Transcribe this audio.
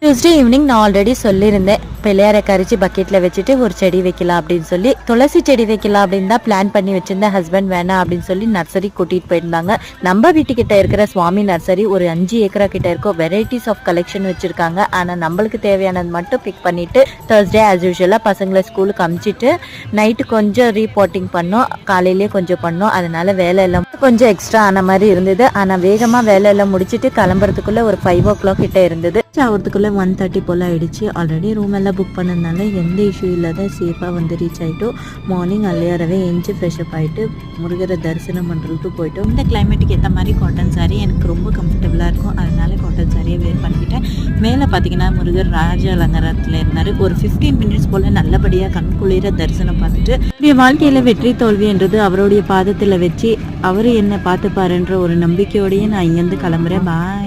Tuesday evening நான் already சொல்லியிருந்தேன், பிள்ளையாரை கரைச்சி பக்கெட்டில் வச்சுட்டு ஒரு செடி வைக்கலாம் அப்படின்னு சொல்லி. துளசி செடி வைக்கலாம் அப்படின்னு தான் பிளான் பண்ணி வச்சிருந்தேன். ஹஸ்பண்ட் வேணாம் அப்படின்னு சொல்லி நர்சரி கூட்டிகிட்டு போயிருந்தாங்க. நம்ம வீட்டுக்கிட்ட இருக்கிற சுவாமி நர்சரி ஒரு 5 ஏக்கரா கிட்ட இருக்கும். வெரைட்டிஸ் ஆஃப் கலெக்ஷன் வச்சுருக்காங்க. ஆனால் நம்மளுக்கு தேவையானது மட்டும் பிக் பண்ணிவிட்டு தேர்ஸ்டே ஆஸ் யூஷுவலாக பசங்களை ஸ்கூலுக்கு அமுச்சிட்டு நைட்டு கொஞ்சம் ரீபோர்ட்டிங் பண்ணோம், காலையிலேயே கொஞ்சம் பண்ணோம். அதனால வேலை எல்லாம் கொஞ்சம் எக்ஸ்ட்ரா ஆன மாதிரி இருந்தது. ஆனால் வேகமாக வேலை எல்லாம் முடிச்சுட்டு கிளம்புறதுக்குள்ளே ஒரு 5 o'clock கிட்ட இருந்தது. ஆகிறதுக்குள்ளே 1:30 போல் ஆகிடுச்சு. ஆல்ரெடி ரூம் எல்லாம் புக் பண்ணதுனால எந்த இஷ்யூ இல்லாத சேஃபாக வந்து ரீச் ஆகிட்டோம். மார்னிங் அலையாரவே எஞ்சி ஃப்ரெஷ்அப் ஆகிட்டு முருகரை தரிசனம் பண்ணுறதுக்கு போயிட்டோம். இந்த கிளைமேட்டுக்கு ஏற்ற மாதிரி காட்டன் சாரீ எனக்கு ரொம்ப கம்ஃபர்டபுளாக இருக்கும். அதனால காட்டன் சாரியை வேர் பண்ணிக்கிட்டேன். மேலே பார்த்தீங்கன்னா முருகர் ராஜ அலங்காரத்தில் இருந்தார். ஒரு 15 minutes போல் நல்லபடியாக கண்குளிர தரிசனம் பார்த்துட்டு என் வாழ்க்கையில் வெற்றி தோல்வி என்றது அவருடைய பாதத்தில் வச்சு அவர் என்னை பார்த்துப்பாருன்ற ஒரு நம்பிக்கையோடையே நான் இங்கேருந்து கிளம்புறேன். பாய்.